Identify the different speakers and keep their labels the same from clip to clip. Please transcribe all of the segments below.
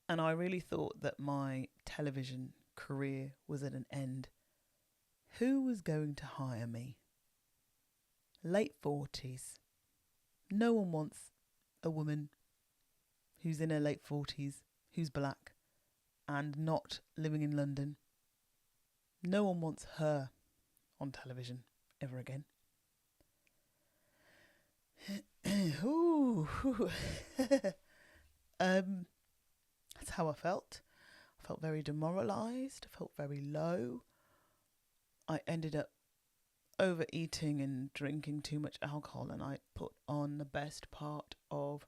Speaker 1: And I really thought that my television career was at an end. Who was going to hire me? Late 40s. No one wants a woman who's in her late 40s, who's black, and not living in London. No one wants her on television ever again. That's how I felt. I felt very demoralised. I felt very low. I ended up overeating and drinking too much alcohol, and I put on the best part of,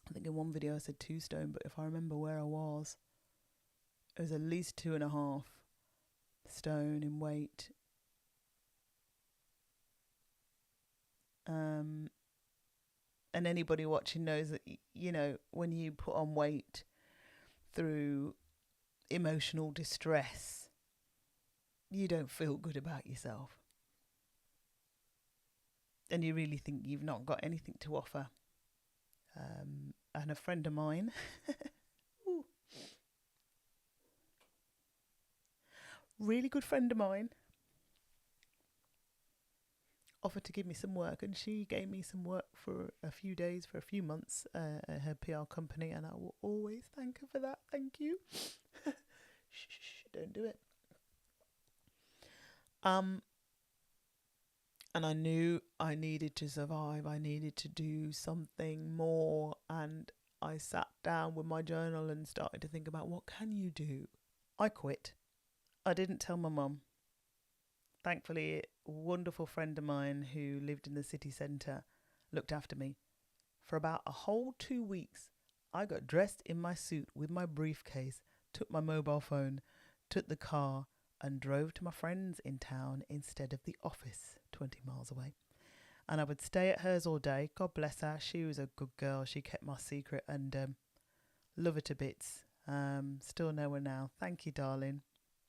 Speaker 1: I think in one video I said 2 stone, but if I remember where I was, it was at least 2.5 stone in weight. And anybody watching knows that, you know, when you put on weight through emotional distress, you don't feel good about yourself. And you really think you've not got anything to offer. And a friend of mine, really good friend of mine, offered to give me some work, and she gave me some work for a few days, for a few months, at her PR company, and I will always thank her for that. Thank you. Shh, don't do it. And I knew I needed to survive. I needed to do something more, and I sat down with my journal and started to think about, what can you do? I quit. I didn't tell my mum. Thankfully, a wonderful friend of mine who lived in the city centre looked after me. For about a whole 2 weeks, I got dressed in my suit with my briefcase, took my mobile phone, took the car, and drove to my friend's in town instead of the office 20 miles away. And I would stay at hers all day. God bless her. She was a good girl. She kept my secret, and love her to bits. Still know her now. Thank you, darling.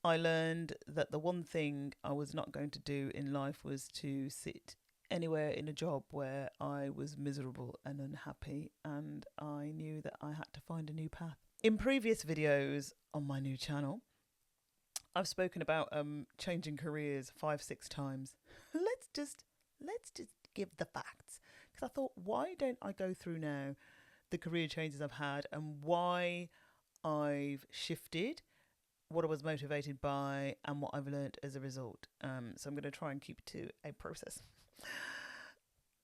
Speaker 1: I learned that the one thing I was not going to do in life was to sit anywhere in a job where I was miserable and unhappy, and I knew that I had to find a new path. In previous videos on my new channel, I've spoken about changing careers 5-6 times. Let's just give the facts, because I thought, why don't I go through now the career changes I've had and why I've shifted, what I was motivated by, and what I've learned as a result. So I'm going to try and keep it to a process.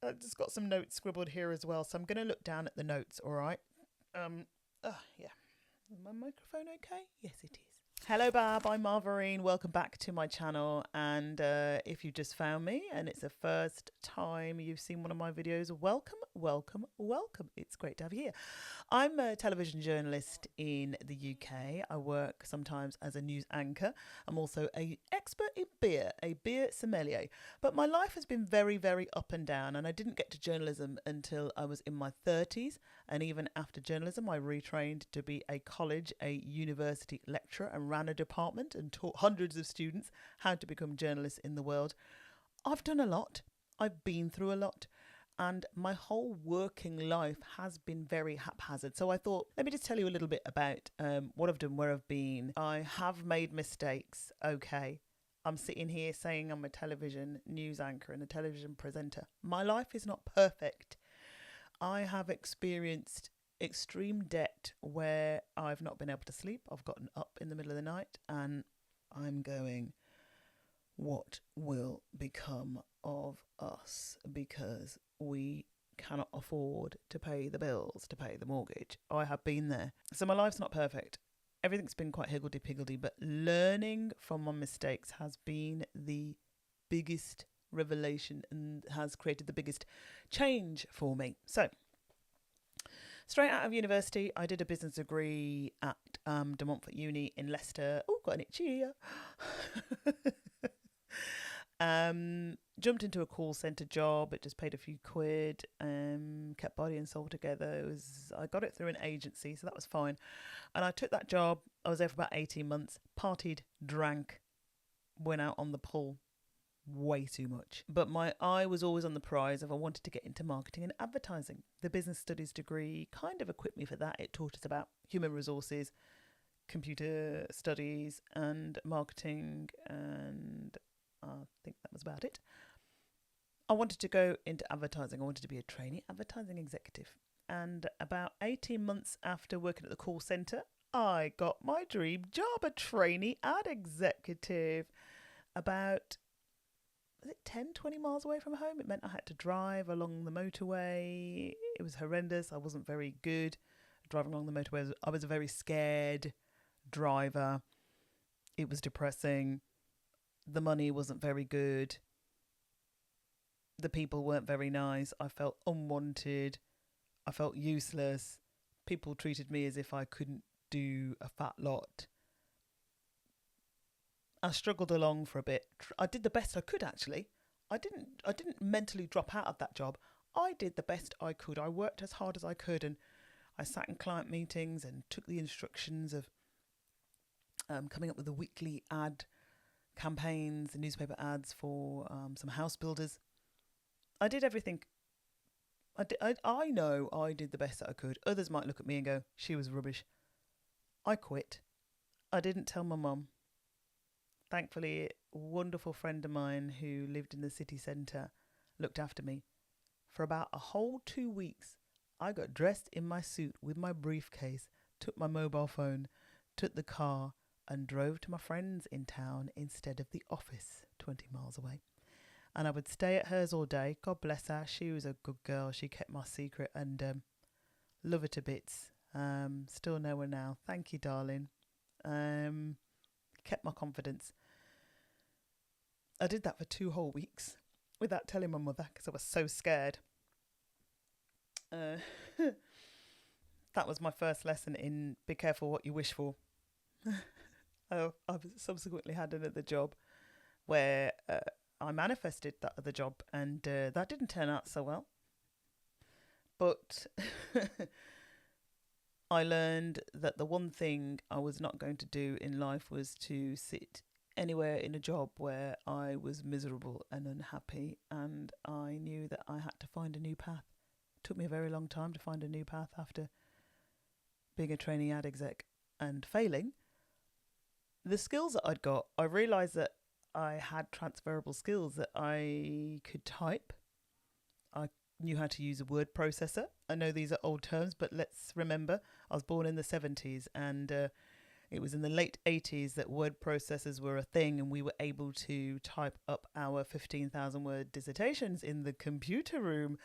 Speaker 1: I've just got some notes scribbled here as well, so I'm going to look down at the notes. All right. Yeah. Is my microphone okay? Yes, it is. Hello, Bab. I'm Marvarine. Welcome back to my channel. And if you just found me and it's the first time you've seen one of my videos, welcome, welcome, welcome. It's great to have you here. I'm a television journalist in the UK. I work sometimes as a news anchor. I'm also an expert in beer, a beer sommelier. But my life has been very, very up and down. And I didn't get to journalism until I was in my 30s. And even after journalism, I retrained to be a college, a university lecturer, and ran a department and taught hundreds of students how to become journalists in the world. I've done a lot. I've been through a lot. And my whole working life has been very haphazard. So I thought, let me just tell you a little bit about what I've done, where I've been. I have made mistakes. Okay. I'm sitting here saying I'm a television news anchor and a television presenter. My life is not perfect. I have experienced extreme debt where I've not been able to sleep. I've gotten up in the middle of the night and I'm going, what will become of us? Because we cannot afford to pay the bills, to pay the mortgage. I have been there. So my life's not perfect. Everything's been quite higgledy-piggledy, but learning from my mistakes has been the biggest revelation and has created the biggest change for me. So straight out of university, I did a business degree at De Montfort Uni in Leicester. Oh, got an itchy ear. Jumped into a call centre job. It just paid a few quid. Kept body and soul together. I got it through an agency, so that was fine. And I took that job. I was there for about 18 months. Partied, drank, went out on the pool. way too much. But my eye was always on the prize if I wanted to get into marketing and advertising. The business studies degree kind of equipped me for that. It taught us about human resources, computer studies and marketing, and I think that was about it. I wanted to go into advertising. I wanted to be a trainee advertising executive. And about 18 months after working at the call centre, I got my dream job, a trainee ad executive. About, was it 10, 20 miles away from home? It meant I had to drive along the motorway. It was horrendous. I wasn't very good driving along the motorway. I was a very scared driver. It was depressing. The money wasn't very good. The people weren't very nice. I felt unwanted. I felt useless. People treated me as if I couldn't do a fat lot. I struggled along for a bit. I did the best I could, actually. I didn't mentally drop out of that job. I did the best I could. I worked as hard as I could, and I sat in client meetings and took the instructions of coming up with the weekly ad campaigns, the newspaper ads for some house builders. I did everything. I know I did the best that I could. Others might look at me and go, she was rubbish. I quit. I didn't tell my mum. Thankfully, a wonderful friend of mine who lived in the city centre looked after me. For about a whole 2 weeks, I got dressed in my suit with my briefcase, took my mobile phone, took the car and drove to my friends in town instead of the office 20 miles away. And I would stay at hers all day. God bless her. She was a good girl. She kept my secret, and love her to bits. Still know her now. Thank you, darling. Kept my confidence. I did that for 2 whole weeks without telling my mother because I was so scared. That was my first lesson in be careful what you wish for. I've subsequently had another job where I manifested that other job, and that didn't turn out so well. But I learned that the one thing I was not going to do in life was to sit anywhere in a job where I was miserable and unhappy, and I knew that I had to find a new path. It took me a very long time to find a new path after being a trainee ad exec and failing. The skills that I'd got, I realised that I had transferable skills, that I could type. I knew how to use a word processor. I know these are old terms, but let's remember I was born in the 70s, and it was in the late 80s that word processors were a thing, and we were able to type up our 15,000 word dissertations in the computer room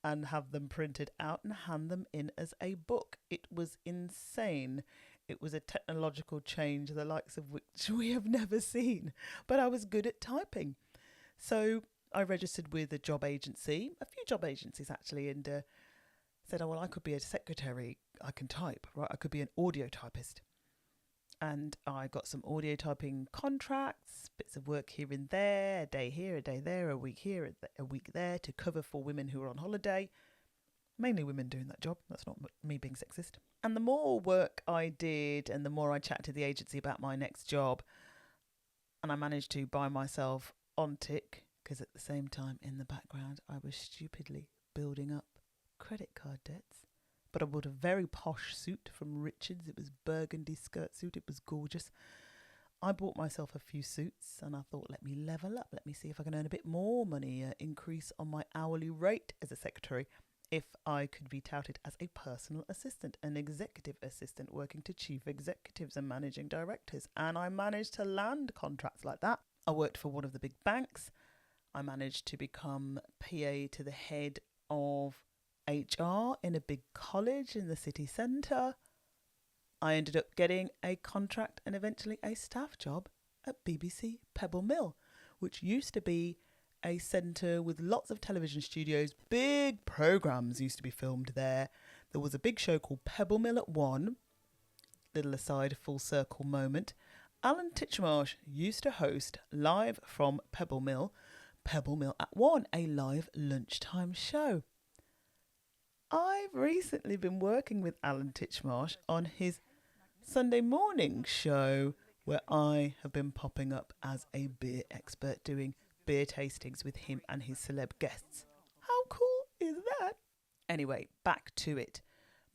Speaker 1: and have them printed out and hand them in as a book. It was insane. It was a technological change, the likes of which we have never seen. But I was good at typing. So I registered with a job agency, a few job agencies actually, and said, oh, well, I could be a secretary. I can type, right? I could be an audio typist. And I got some audio typing contracts, bits of work here and there, a day here, a day there, a week here, a week there, to cover for women who were on holiday. Mainly women doing that job. That's not me being sexist. And the more work I did and the more I chatted to the agency about my next job, and I managed to buy myself on tick, because at the same time in the background I was stupidly building up credit card debts. But I bought a very posh suit from Richards. It was burgundy skirt suit. It was gorgeous. I bought myself a few suits and I thought, let me level up. Let me see if I can earn a bit more money, increase on my hourly rate as a secretary, if I could be touted as a personal assistant, an executive assistant working to chief executives and managing directors. And I managed to land contracts like that. I worked for one of the big banks. I managed to become PA to the head of HR in a big college in the city centre. I ended up getting a contract and eventually a staff job at BBC Pebble Mill, which used to be a centre with lots of television studios. Big programmes used to be filmed there. There was a big show called Pebble Mill at 1. Little aside, full circle moment. Alan Titchmarsh used to host live from Pebble Mill at 1, a live lunchtime show. I've recently been working with Alan Titchmarsh on his Sunday morning show, where I have been popping up as a beer expert doing beer tastings with him and his celeb guests. How cool is that? Anyway, back to it.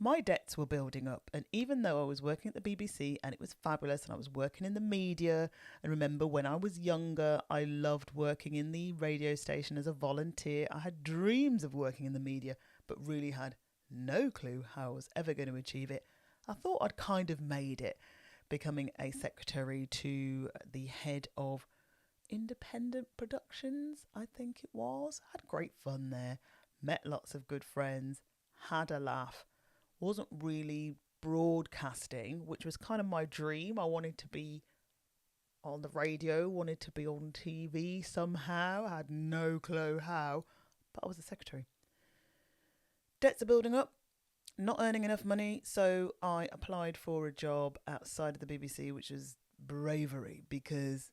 Speaker 1: My debts were building up, and even though I was working at the BBC and it was fabulous and I was working in the media, and remember when I was younger I loved working in the radio station as a volunteer. I had dreams of working in the media but really had no clue how I was ever going to achieve it. I thought I'd kind of made it, becoming a secretary to the head of independent productions, I think it was. Had great fun there, met lots of good friends, had a laugh. Wasn't really broadcasting, which was kind of my dream. I wanted to be on the radio, wanted to be on TV somehow. I had no clue how, but I was a secretary. Debts are building up, not earning enough money, so I applied for a job outside of the BBC, which is bravery, because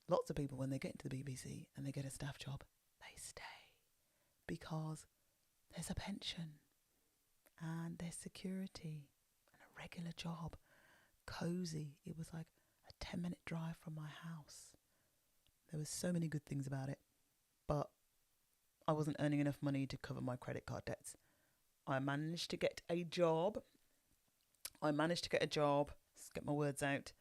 Speaker 1: lots of people, when they get into the BBC and they get a staff job, they stay because there's a pension and there's security and a regular job. Cozy. It was like a 10-minute drive from my house. There was so many good things about it, but I wasn't earning enough money to cover my credit card debts. I managed to get a job. Let's get my words out,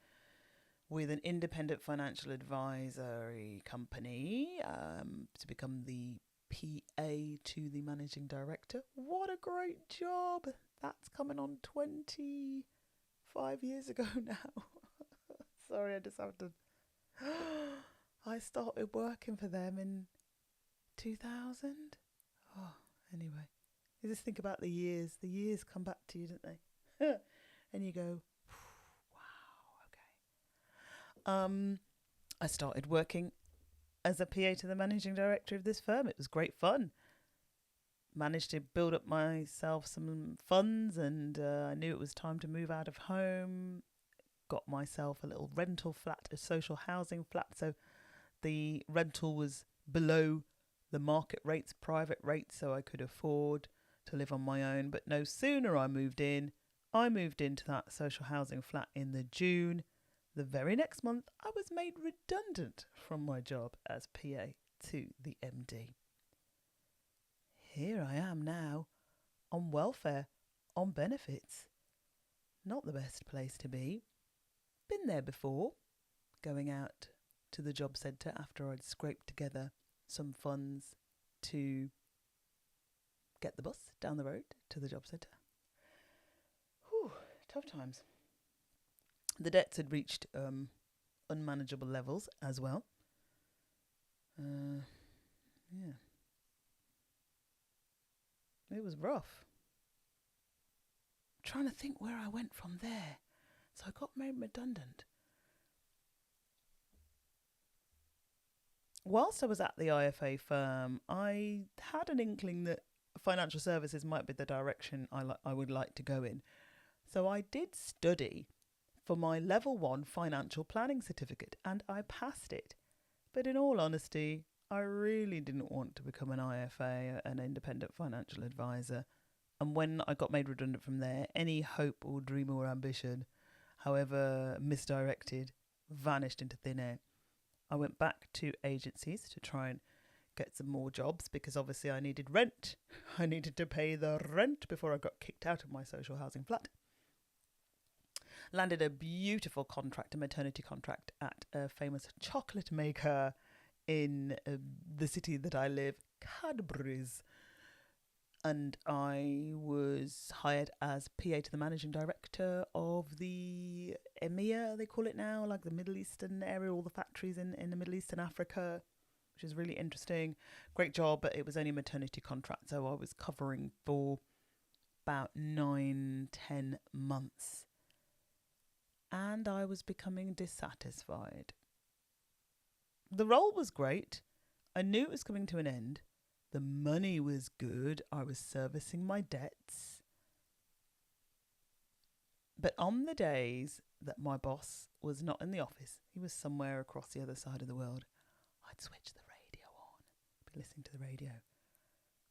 Speaker 1: with an independent financial advisory company to become the PA to the managing director. What a great job. That's coming on 25 years ago now. Sorry, I just have to... I started working for them in 2000. Oh, anyway. You just think about the years. The years come back to you, don't they? And you go, wow, okay. I started working as a PA to the managing director of this firm. It was great fun. Managed to build up myself some funds, and I knew it was time to move out of home. Got myself a little rental flat, a social housing flat. So the rental was below the market rates, private rates, so I could afford to live on my own. But no sooner I moved into that social housing flat in the June. The very next month, I was made redundant from my job as PA to the MD. Here I am now, on welfare, on benefits. Not the best place to be. Been there before, going out to the job centre after I'd scraped together some funds to get the bus down the road to the job centre. Whew, tough times. The debts had reached unmanageable levels as well. Yeah. It was rough. Trying to think where I went from there. So I got made redundant. Whilst I was at the IFA firm, I had an inkling that financial services might be the direction I would like to go in. So I did study for my level 1 financial planning certificate, and I passed it. But in all honesty, I really didn't want to become an IFA, an independent financial advisor. And when I got made redundant from there, any hope or dream or ambition, however misdirected, vanished into thin air. I went back to agencies to try and get some more jobs, because obviously I needed rent. I needed to pay the rent before I got kicked out of my social housing flat. Landed a beautiful contract, a maternity contract, at a famous chocolate maker in the city that I live, Cadbury's. And I was hired as PA to the managing director of the EMEA, they call it now, like the Middle Eastern area, all the factories in the Middle East and Africa, which is really interesting. Great job, but it was only a maternity contract, so I was covering for about 9-10 months. And I was becoming dissatisfied. The role was great. I knew it was coming to an end. The money was good. I was servicing my debts. But on the days that my boss was not in the office, he was somewhere across the other side of the world, I'd switch the radio on, be listening to the radio.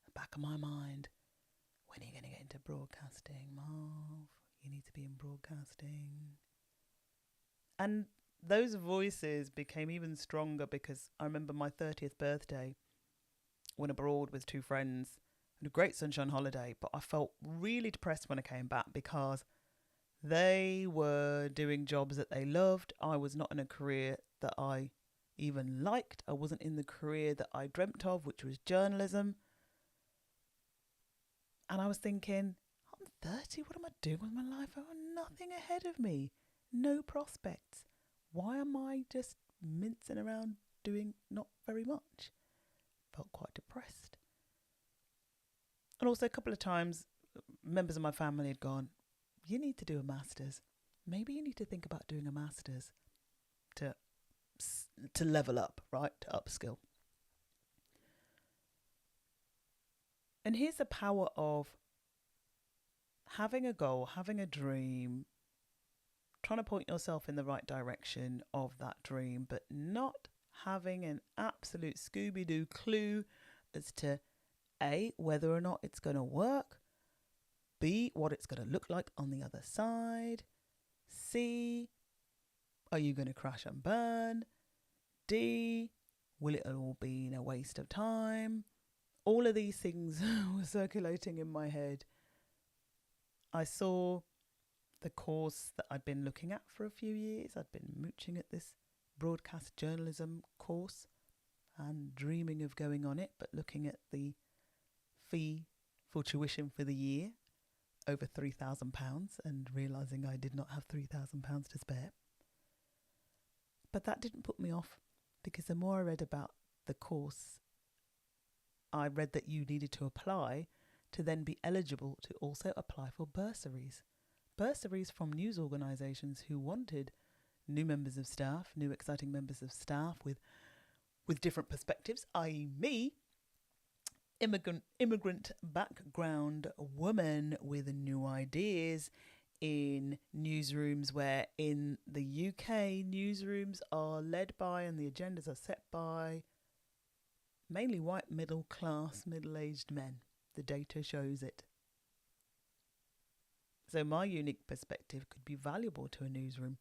Speaker 1: The back of my mind, when are you going to get into broadcasting, Marv? You need to be in broadcasting. And those voices became even stronger because I remember my 30th birthday, went abroad with two friends, had a great sunshine holiday, but I felt really depressed when I came back because they were doing jobs that they loved. I was not in a career that I even liked. I wasn't in the career that I dreamt of, which was journalism. And I was thinking, I'm 30, what am I doing with my life? I have nothing ahead of me, no prospects. Why am I just mincing around doing not very much? Felt quite depressed. And also a couple of times, members of my family had gone, you need to do a master's. Maybe you need to think about doing a master's to level up, right? To upskill. And here's the power of having a goal, having a dream, trying to point yourself in the right direction of that dream, but not having an absolute Scooby-Doo clue as to A, whether or not it's going to work, B, what it's going to look like on the other side, C, are you going to crash and burn, D, will it all be a waste of time? All of these things were circulating in my head. I saw the course that I'd been looking at for a few years. I'd been mooching at this broadcast journalism course and dreaming of going on it, but looking at the fee for tuition for the year, over £3,000, and realising I did not have £3,000 to spare. But that didn't put me off, because the more I read about the course, I read that you needed to apply to then be eligible to also apply for bursaries. Bursaries from news organisations who wanted new members of staff, new exciting members of staff with different perspectives, i.e. me, immigrant background woman with new ideas in newsrooms, where in the UK newsrooms are led by and the agendas are set by mainly white middle class, middle-aged men. The data shows it. So my unique perspective could be valuable to a newsroom.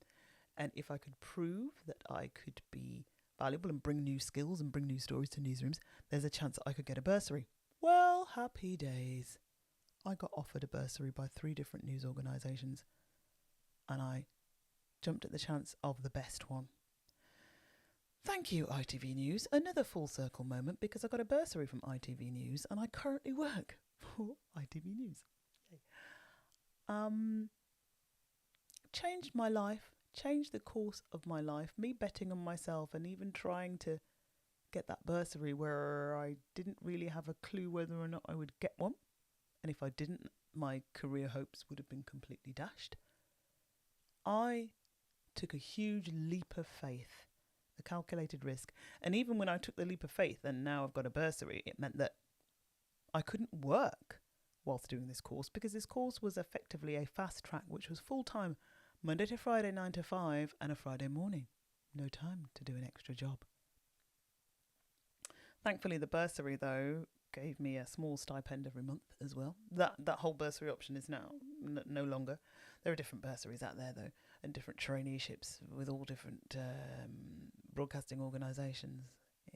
Speaker 1: And if I could prove that I could be valuable and bring new skills and bring new stories to newsrooms, there's a chance that I could get a bursary. Well, happy days. I got offered a bursary by 3 different news organisations, and I jumped at the chance of the best one. Thank you, ITV News. Another full circle moment, because I got a bursary from ITV News and I currently work for ITV News. Changed my life, changed the course of my life, me betting on myself and even trying to get that bursary where I didn't really have a clue whether or not I would get one. And if I didn't, my career hopes would have been completely dashed. I took a huge leap of faith, a calculated risk. And even when I took the leap of faith and now I've got a bursary, it meant that I couldn't work whilst doing this course, because this course was effectively a fast track, which was full-time, Monday to Friday, 9 to 5, and a Friday morning. No time to do an extra job. Thankfully, the bursary, though, gave me a small stipend every month as well. That whole bursary option is now no longer. There are different bursaries out there, though, and different traineeships with all different broadcasting organisations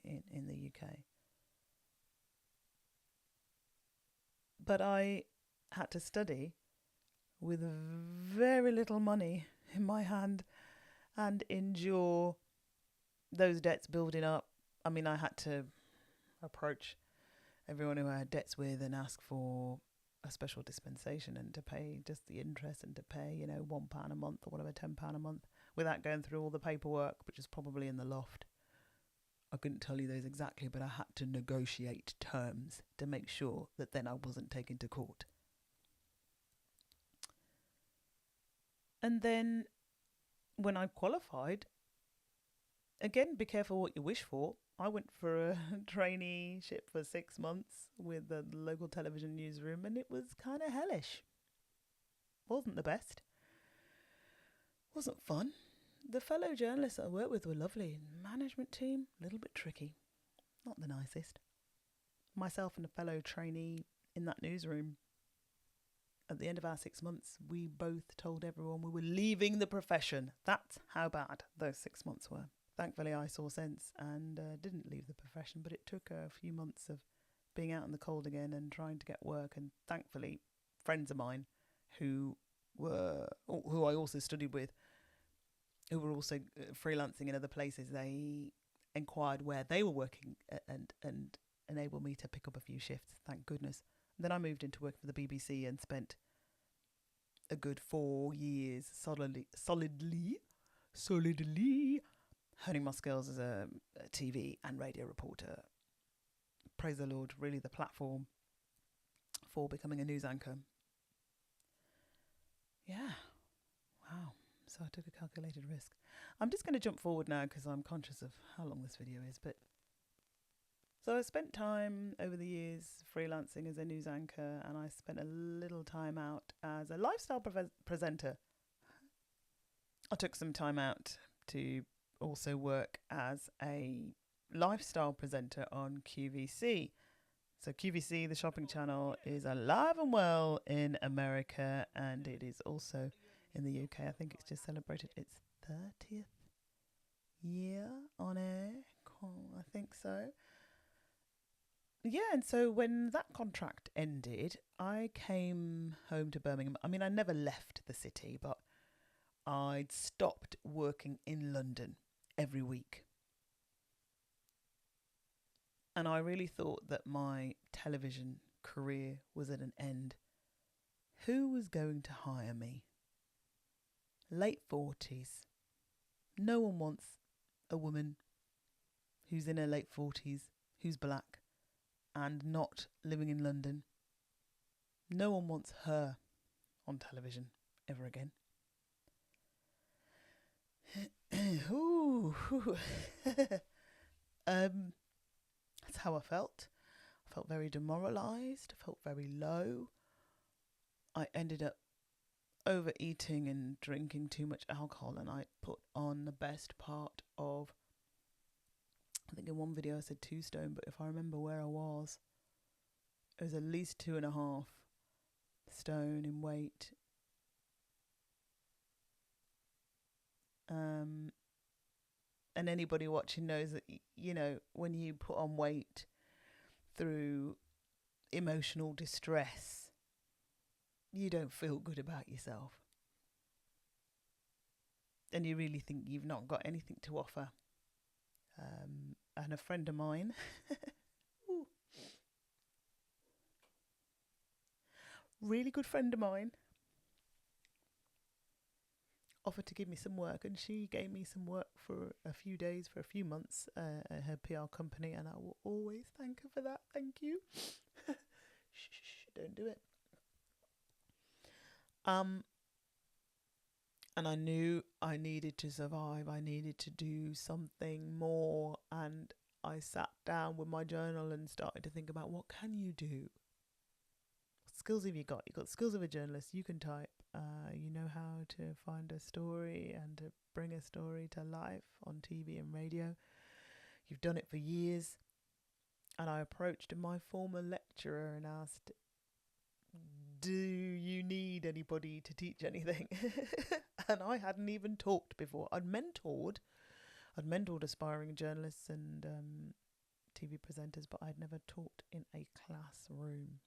Speaker 1: in the UK. But I had to study with very little money in my hand and endure those debts building up. I mean, I had to approach everyone who I had debts with and ask for a special dispensation and to pay just the interest and to pay, £1 a month or whatever, £10 a month, without going through all the paperwork, which is probably in the loft. I couldn't tell you those exactly, but I had to negotiate terms to make sure that then I wasn't taken to court. And then when I qualified, again, be careful what you wish for. I went for a traineeship for 6 months with the local television newsroom, and it was kind of hellish. Wasn't the best. Wasn't fun. The fellow journalists that I worked with were lovely. Management team, a little bit tricky. Not the nicest. Myself and a fellow trainee in that newsroom at the end of our 6 months, we both told everyone we were leaving the profession. That's how bad those 6 months were. Thankfully, I saw sense and didn't leave the profession, but it took a few months of being out in the cold again and trying to get work. And thankfully, friends of mine who I also studied with, who were also freelancing in other places, they inquired where they were working and enabled me to pick up a few shifts, thank goodness. And then I moved into work for the BBC and spent a good 4 years solidly honing my skills as a TV and radio reporter. Praise the Lord, really the platform for becoming a news anchor. Yeah, wow. So I took a calculated risk. I'm just going to jump forward now because I'm conscious of how long this video is. But so I spent time over the years freelancing as a news anchor, and I spent a little time out as a lifestyle presenter. I took some time out to also work as a lifestyle presenter on QVC. So QVC, the shopping channel, is alive and well in America, and it is also in the UK. I think it's just celebrated its 30th year on air. I think so. Yeah, and so when that contract ended, I came home to Birmingham. I mean, I never left the city, but I'd stopped working in London every week. And I really thought that my television career was at an end. Who was going to hire me? Late 40s. No one wants a woman who's in her late 40s, who's black and not living in London. No one wants her on television ever again. That's how I felt. I felt very demoralised. I felt very low. I ended up overeating and drinking too much alcohol, and I put on the best part of, I think in one video I said 2 stone, but if I remember where I was, it was at least 2.5 stone in weight. And anybody watching knows that, you know, when you put on weight through emotional distress, you don't feel good about yourself. And you really think you've not got anything to offer. And a friend of mine, really good friend of mine, offered to give me some work, and she gave me some work for a few days, for a few months at her PR company, and I will always thank her for that. Thank you. Shh, don't do it. And I knew I needed to survive. I needed to do something more, and I sat down with my journal and started to think about, what can you do? What skills have you got? You've got skills of a journalist. You can type. You know how to find a story and to bring a story to life on TV and radio. You've done it for years. And I approached my former lecturer and asked, do you need anybody to teach anything? And I hadn't even talked before. I'd mentored aspiring journalists and TV presenters, but I'd never taught in a classroom.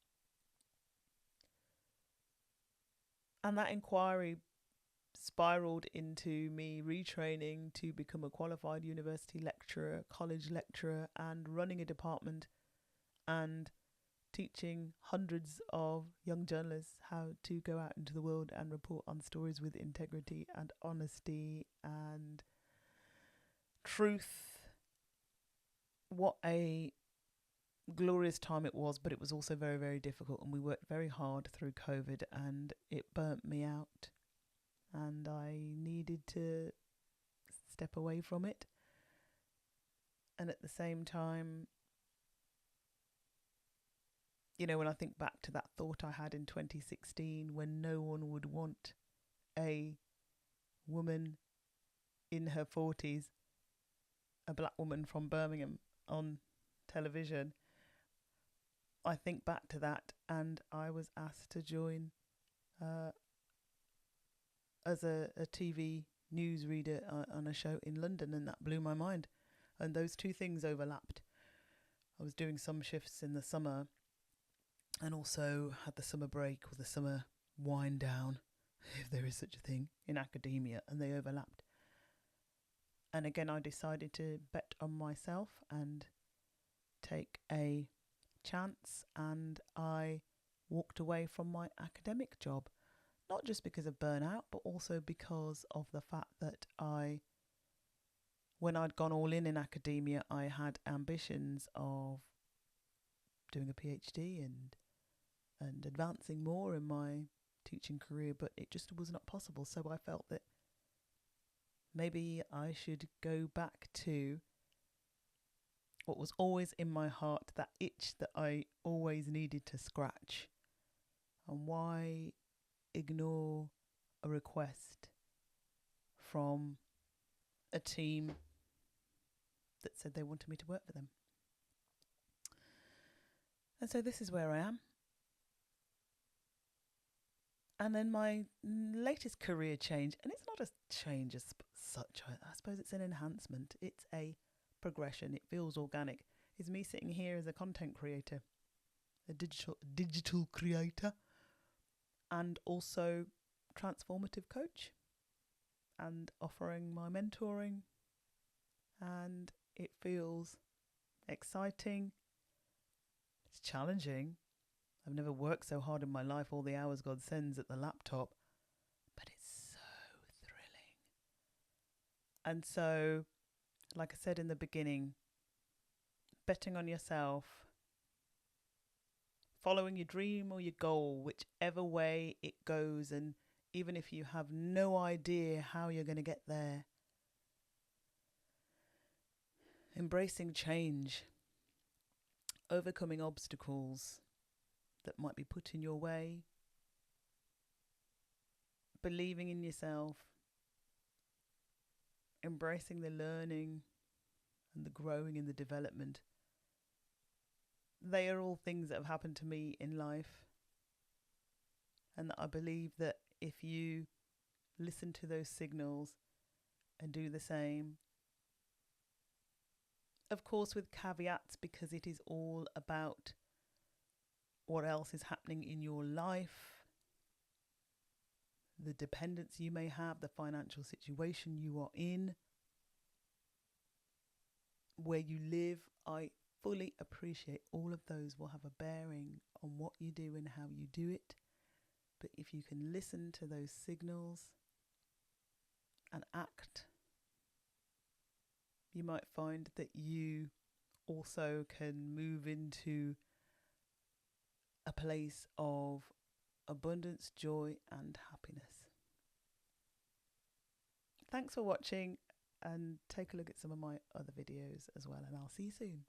Speaker 1: And that inquiry spiraled into me retraining to become a qualified university lecturer, college lecturer, and running a department and teaching hundreds of young journalists how to go out into the world and report on stories with integrity and honesty and truth. What a glorious time it was, but it was also very, very difficult, and we worked very hard through COVID, and it burnt me out, and I needed to step away from it. And at the same time, you know, when I think back to that thought I had in 2016, when no one would want a woman in her 40s, a black woman from Birmingham, on television, I think back to that, and I was asked to join uh, as a TV news reader on a show in London, and that blew my mind. And those two things overlapped. I was doing some shifts in the summer and also had the summer break or the summer wind down, if there is such a thing, in academia, and they overlapped. And again, I decided to bet on myself and take a chance, and I walked away from my academic job, not just because of burnout, but also because of the fact that when I'd gone all in academia, I had ambitions of doing a PhD and advancing more in my teaching career, but it just was not possible. So I felt that maybe I should go back to what was always in my heart, that itch that I always needed to scratch. And why ignore a request from a team that said they wanted me to work for them? And so this is where I am. And then my latest career change, and it's not a change as such, I suppose it's an enhancement. It's a progression. It feels organic. Is me sitting here as a content creator, a digital creator, and also transformative coach, and offering my mentoring. And it feels exciting. It's challenging. I've never worked so hard in my life, all the hours God sends at the laptop, but it's so thrilling. And so, like I said in the beginning, betting on yourself, following your dream or your goal, whichever way it goes, and even if you have no idea how you're going to get there, embracing change, overcoming obstacles that might be put in your way, believing in yourself, embracing the learning and the growing and the development. They are all things that have happened to me in life, and that I believe that if you listen to those signals and do the same, of course with caveats, because it is all about what else is happening in your life, the dependence you may have, the financial situation you are in, where you live. I fully appreciate all of those will have a bearing on what you do and how you do it. But if you can listen to those signals and act, you might find that you also can move into a place of abundance, joy, and happiness. Thanks for watching, and take a look at some of my other videos as well, and I'll see you soon.